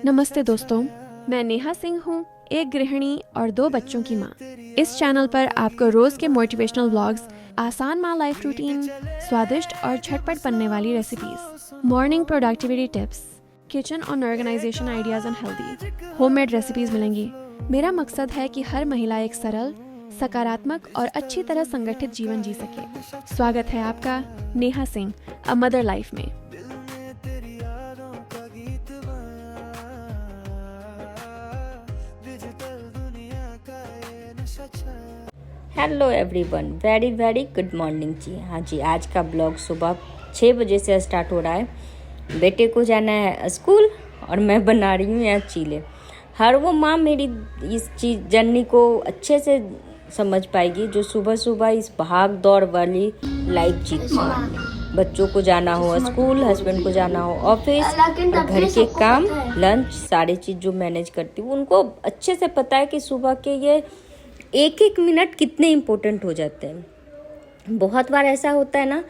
नमस्ते दोस्तों, मैं नेहा सिंह हूँ, एक गृहिणी और 2 बच्चों की माँ। इस चैनल पर आपको रोज के मोटिवेशनल व्लॉग्स, आसान माँ लाइफ रूटीन, स्वादिष्ट और झटपट बनने वाली recipes, morning productivity tips, kitchen और organization ideas and healthy homemade recipes मिलेंगी। मेरा मकसद है कि हर महिला एक सरल, सकारात्मक और अच्छी तरह संगठित जीवन जी सके। स्वागत है आपका Neha Singh a mother life में। Hello everyone, very very good morning जी। हाँ जी, आज का ब्लॉग सुबह 6 बजे से स्टार्ट हो रहा है। बेटे को जाना है स्कूल और मैं बना रही हूँ यहाँ चीले। हर वो माँ मेरी इस चीज़ जर्नी को अच्छे से समझ पाएगी जो सुबह सुबह इस भाग दौड़ वाली लाइफ जीती है। बच्चों को जाना हो स्कूल, हस्बैंड को जाना हो ऑफिस, और घर के काम, लंच, सारी चीज़ जो मैनेज करती हूँ उनको अच्छे से पता है कि सुबह के ये एक एक मिनट कितने इम्पोर्टेंट हो जाते हैं। बहुत बार ऐसा होता है ना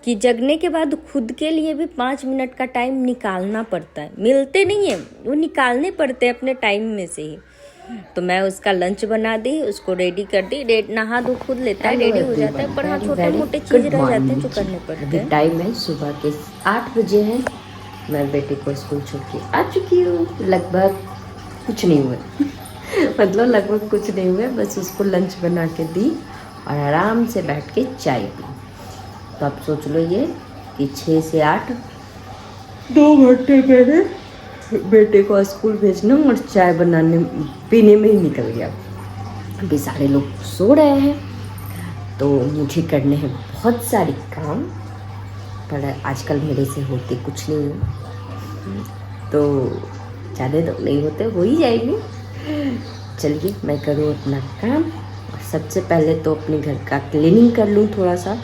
कि जगने के बाद खुद के लिए भी 5 मिनट का टाइम निकालना पड़ता है। मिलते नहीं है, वो निकालने पड़ते हैं अपने टाइम में से ही। तो मैं उसका लंच बना दी, उसको रेडी कर दी। नहा धो खुद लेता है, रेडी हो जाता है, पर हाँ छोटे मोटे चीज़ रह जाते हैं जो करने पड़ते हैं। टाइम है सुबह के 8 बजे है। मैं बेटे को स्कूल छोड़ के आ चुकी हूँ। लगभग कुछ नहीं हुआ मतलब लगभग कुछ नहीं हुआ, बस उसको लंच बना के दी और आराम से बैठ के चाय पी। तो आप सोच लो ये कि 6 से 8 2 घंटे मैंने बेटे को स्कूल भेजना और चाय बनाने पीने में ही निकल गया। अभी सारे लोग सो रहे हैं तो मुझे करने हैं बहुत सारी काम, पर आजकल मेरे से होते कुछ नहीं है, तो ज़्यादा तो नहीं होते, हो ही जाएंगे। चलिए मैं करूँ अपना काम। सबसे पहले तो अपने घर का क्लीनिंग कर लूँ थोड़ा सा।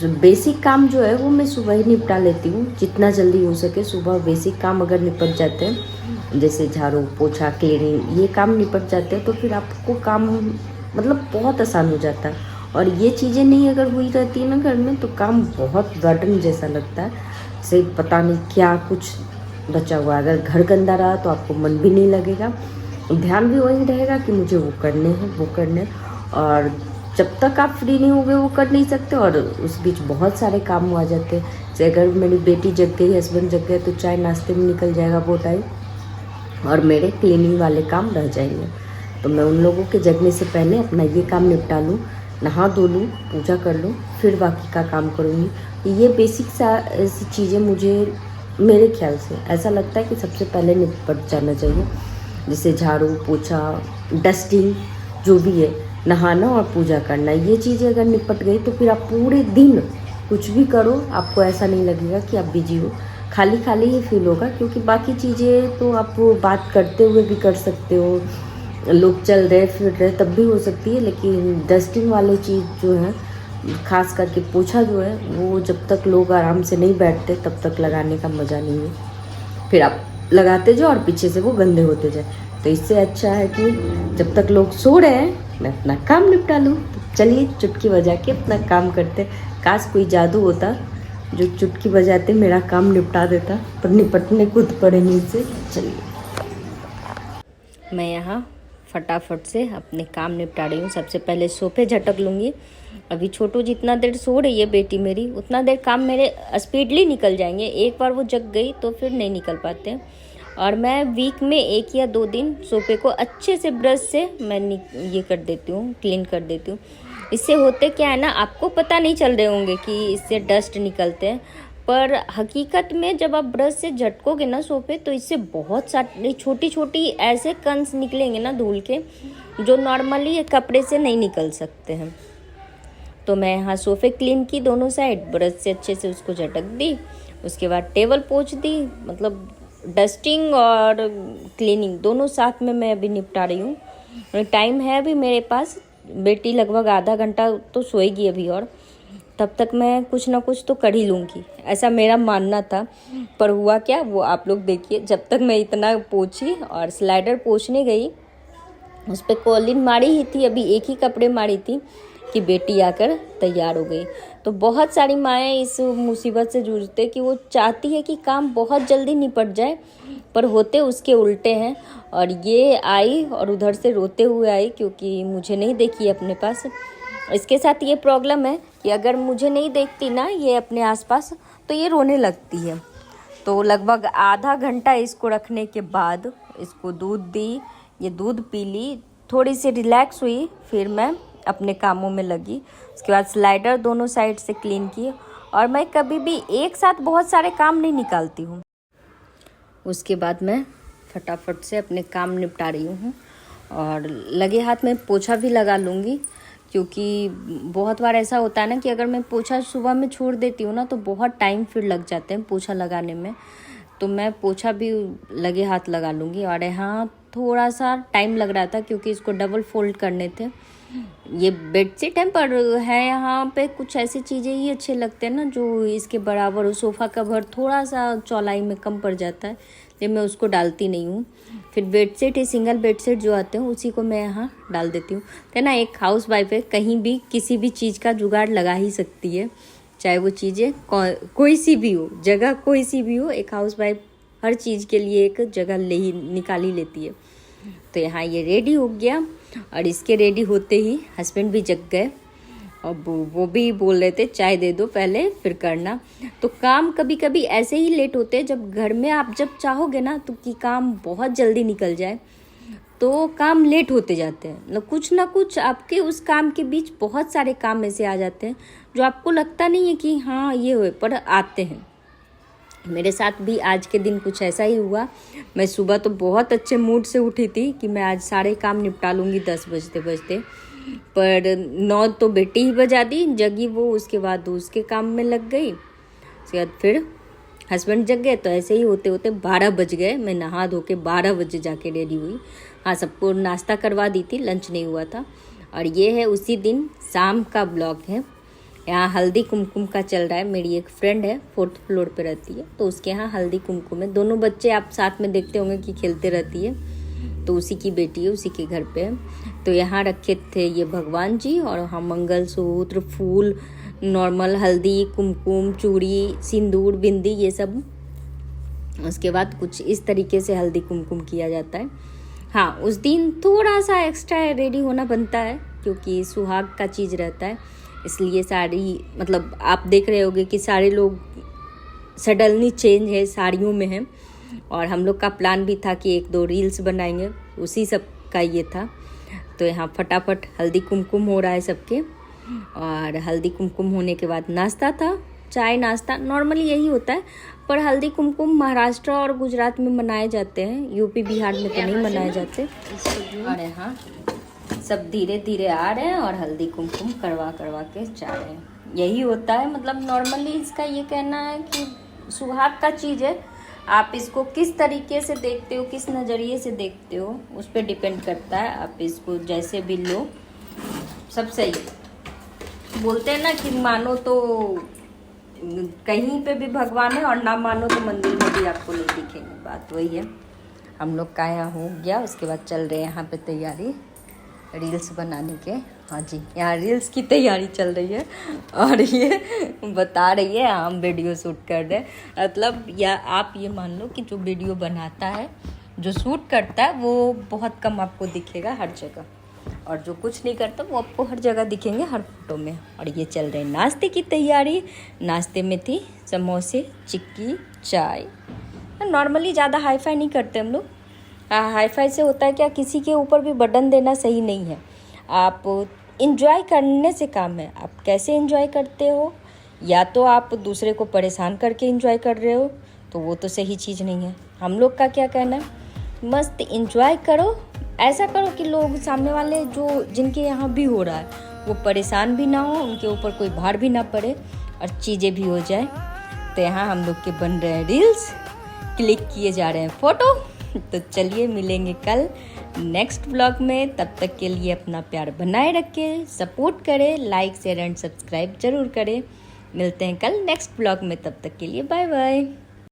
जो बेसिक काम जो है वो मैं सुबह ही निपटा लेती हूँ, जितना जल्दी हो सके। सुबह बेसिक काम अगर निपट जाते हैं, जैसे झाड़ू पोछा क्लीनिंग, ये काम निपट जाते हैं तो फिर आपको काम मतलब बहुत आसान हो जाता है। और ये चीज़ें नहीं अगर हुई रहती है ना घर में, तो काम बहुत बर्डन जैसा लगता है, से पता नहीं क्या कुछ बचा हुआ। अगर घर गंदा रहा तो आपको मन भी नहीं लगेगा, ध्यान भी वही रहेगा कि मुझे वो करने हैं वो करने हैं। और जब तक आप फ्री नहीं होगे वो कर नहीं सकते, और उस बीच बहुत सारे काम आ जाते हैं। जैसे अगर मेरी बेटी जग गई, हस्बैंड जग गए, तो चाय नाश्ते में निकल जाएगा वो टाइम, और मेरे क्लीनिंग वाले काम रह जाएंगे। तो मैं उन लोगों के जगने से पहले अपना ये काम निपटा लूँ, नहा धो लूँ, पूजा कर लूँ, फिर बाकी का काम करूँगी। ये बेसिक सा ऐसी चीज़ें मुझे, मेरे ख्याल से ऐसा लगता है कि सबसे पहले निपट जाना चाहिए। जैसे झाड़ू पोछा, डस्टिंग, जो भी है, नहाना और पूजा करना, ये चीज़ें अगर निपट गई तो फिर आप पूरे दिन कुछ भी करो आपको ऐसा नहीं लगेगा कि आप बिजी हो। खाली खाली ही फील होगा, क्योंकि बाकी चीज़ें तो आप बात करते हुए भी कर सकते हो, लोग चल रहे फिर रहे तब भी हो सकती है। लेकिन डस्टिंग वाली चीज़ जो है, खास करके पोछा जो है, वो जब तक लोग आराम से नहीं बैठते तब तक लगाने का मज़ा नहीं है। फिर आप लगाते जाओ और पीछे से वो गंदे होते जाए। तो इससे अच्छा है कि जब तक लोग सो रहे हैं मैं अपना काम निपटा लूँ। तो चलिए चुटकी बजा के अपना काम करते। काश कोई जादू होता जो चुटकी बजाते मेरा काम निपटा देता, पर निपटने खुद पड़े नहीं से। चलिए मैं यहाँ फटाफट से अपने काम निपटा रही हूँ। सबसे पहले सोफे झटक लूँगी। अभी छोटू जितना देर सो रही है बेटी मेरी, उतना देर काम मेरे स्पीडली निकल जाएंगे। एक बार वो जग गई तो फिर नहीं निकल पाते। और मैं वीक में 1 या 2 दिन सोफे को अच्छे से ब्रश से मैं ये कर देती हूँ, क्लीन कर देती हूँ। इससे होते क्या है ना, आपको पता नहीं चल रहे होंगे कि इससे डस्ट निकलते हैं, पर हकीकत में जब आप ब्रश से झटकोगे ना सोफे, तो इससे बहुत सारी छोटी छोटी ऐसे कणस निकलेंगे ना धूल के, जो नॉर्मली कपड़े से नहीं निकल सकते हैं। तो मैं यहाँ सोफे क्लीन की दोनों साइड, ब्रश से अच्छे से उसको झटक दी। उसके बाद टेबल पोंछ दी, मतलब डस्टिंग और क्लीनिंग दोनों साथ में मैं अभी निपटा रही हूँ। टाइम है अभी मेरे पास, बेटी लगभग आधा घंटा तो सोएगी अभी, और तब तक मैं कुछ ना कुछ तो कर ही लूँगी, ऐसा मेरा मानना था। पर हुआ क्या वो आप लोग देखिए। जब तक मैं इतना पोंछी और स्लाइडर पोंछने गई, उस पर कॉलिन मारी ही थी, अभी एक ही कपड़े मारी थी, कि बेटी आकर तैयार हो गई। तो बहुत सारी माएँ इस मुसीबत से जूझते कि वो चाहती है कि काम बहुत जल्दी निपट जाए, पर होते उसके उल्टे हैं। और ये आई और उधर से रोते हुए आई क्योंकि मुझे नहीं देखी अपने पास। इसके साथ ये प्रॉब्लम है कि अगर मुझे नहीं देखती ना ये अपने आसपास तो ये रोने लगती है। तो लगभग आधा घंटा इसको रखने के बाद इसको दूध दी, ये दूध पी ली, थोड़ी सी रिलैक्स हुई, फिर मैं अपने कामों में लगी। उसके बाद स्लाइडर दोनों साइड से क्लीन की। और मैं कभी भी एक साथ बहुत सारे काम नहीं निकालती हूँ। उसके बाद मैं फटाफट से अपने काम निपटा रही हूँ और लगे हाथ में पोछा भी लगा लूँगी, क्योंकि बहुत बार ऐसा होता है ना कि अगर मैं पोछा सुबह में छोड़ देती हूँ ना तो बहुत टाइम फिर लग जाते हैं पोछा लगाने में। तो मैं पोछा भी लगे हाथ लगा लूँगी। और यहाँ थोड़ा सा टाइम लग रहा था क्योंकि इसको डबल फोल्ड करने थे। ये बेडशीट है, पर है यहाँ पे कुछ ऐसी चीज़ें ही अच्छे लगते हैं ना जो इसके बराबर हो। सोफ़ा कवर थोड़ा सा चौड़ाई में कम पड़ जाता है, लेकिन मैं उसको डालती नहीं हूँ। फिर बेडशीट ही सिंगल बेडशीट जो आते हैं उसी को मैं यहाँ डाल देती हूँ। तो ना एक हाउस वाइफ है, कहीं भी किसी भी चीज़ का जुगाड़ लगा ही सकती है, चाहे वो चीज़ें कोई सी भी हो, जगह कोई सी भी हो। एक हाउस वाइफ हर चीज़ के लिए एक जगह निकाल ही लेती है। तो यहाँ ये रेडी हो गया और इसके रेडी होते ही हस्बैंड भी जग गए। अब वो भी बोल रहे थे चाय दे दो पहले फिर करना। तो काम कभी कभी ऐसे ही लेट होते हैं, जब घर में आप जब चाहोगे ना तो कि काम बहुत जल्दी निकल जाए तो काम लेट होते जाते हैं। कुछ ना कुछ आपके उस काम के बीच बहुत सारे काम ऐसे आ जाते हैं जो आपको लगता नहीं है कि हाँ ये हुए, पर आते हैं। मेरे साथ भी आज के दिन कुछ ऐसा ही हुआ। मैं सुबह तो बहुत अच्छे मूड से उठी थी कि मैं आज सारे काम निपटा लूँगी 10 बजते बजते, पर 9 तो बेटी ही बजा दी, जगी वो। उसके बाद उसके काम में लग गई। उसके बाद फिर हस्बैंड जग गए, तो ऐसे ही होते होते 12 बज गए। मैं नहा धो के 12 बजे जाके रेडी हुई। हाँ, सबको नाश्ता करवा दी थी, लंच नहीं हुआ था। और ये है उसी दिन शाम का ब्लॉग है। यहाँ हल्दी कुमकुम का चल रहा है। मेरी एक फ्रेंड है, 4th फ्लोर पे रहती है, तो उसके यहाँ हल्दी कुमकुम है। दोनों बच्चे आप साथ में देखते होंगे कि खेलते रहती है, तो उसी की बेटी है, उसी के घर पे है। तो यहाँ रखे थे ये भगवान जी, और वहाँ मंगलसूत्र, फूल, नॉर्मल हल्दी कुमकुम, चूड़ी, सिंदूर, बिंदी, ये सब। उसके बाद कुछ इस तरीके से हल्दी कुमकुम किया जाता है। हाँ, उस दिन थोड़ा सा एक्स्ट्रा रेडी होना बनता है क्योंकि सुहाग का चीज़ रहता है, इसलिए साड़ी, मतलब आप देख रहे होंगे कि सारे लोग सडनली चेंज है, साड़ियों में है। और हम लोग का प्लान भी था कि 1-2 रील्स बनाएंगे, उसी सब का ये था। तो यहाँ फटाफट हल्दी कुमकुम हो रहा है सबके। और हल्दी कुमकुम होने के बाद नाश्ता था, चाय नाश्ता नॉर्मली यही होता है, पर हल्दी कुमकुम महाराष्ट्र और गुजरात में मनाए जाते हैं, यूपी बिहार में तो नहीं मनाए जाते। और यहाँ सब धीरे धीरे आ रहे हैं और हल्दी कुमकुम करवा के जा रहे हैं। यही होता है, मतलब नॉर्मली इसका ये कहना है कि सुहाग का चीज़ है, आप इसको किस तरीके से देखते हो, किस नज़रिए से देखते हो, उस पर डिपेंड करता है। आप इसको जैसे भी लो, सब सही है। बोलते हैं ना कि मानो तो कहीं पे भी भगवान है और ना मानो तो मंदिर में भी आपको नहीं दिखेंगे, बात वही है। हम लोग का यहाँ हो गया। उसके बाद चल रहे हैं यहाँ पे तैयारी रील्स बनाने के। हाँ जी, यहाँ रील्स की तैयारी चल रही है और ये बता रही है हम वीडियो शूट कर रहे हैं। मतलब या आप ये मान लो कि जो वीडियो बनाता है, जो शूट करता है, वो बहुत कम आपको दिखेगा हर जगह, और जो कुछ नहीं करता वो आपको हर जगह दिखेंगे, हर फोटो में। और ये चल रहे हैं नाश्ते की तैयारी। नाश्ते में थी समोसे, चिक्की, चाय। नॉर्मली ज़्यादा हाई फाई नहीं करते हम लोग। हाई फाई से होता है क्या, किसी के ऊपर भी बटन देना सही नहीं है। आप इंजॉय करने से काम है, आप कैसे इंजॉय करते हो। या तो आप दूसरे को परेशान करके इंजॉय कर रहे हो तो वो तो सही चीज़ नहीं है। हम लोग का क्या कहना है, मस्त इंजॉय करो, ऐसा करो कि लोग सामने वाले जो जिनके यहाँ भी हो रहा है वो परेशान भी ना हो, उनके ऊपर कोई भार भी ना पड़े और चीज़ें भी हो जाए। तो यहाँ हम लोग के बन रहे हैं रील्स, क्लिक किए जा रहे हैं फ़ोटो। तो चलिए मिलेंगे कल नेक्स्ट ब्लॉग में। तब तक के लिए अपना प्यार बनाए रखें, सपोर्ट करें, लाइक शेयर एंड सब्सक्राइब जरूर करें। मिलते हैं कल नेक्स्ट ब्लॉग में, तब तक के लिए बाय बाय।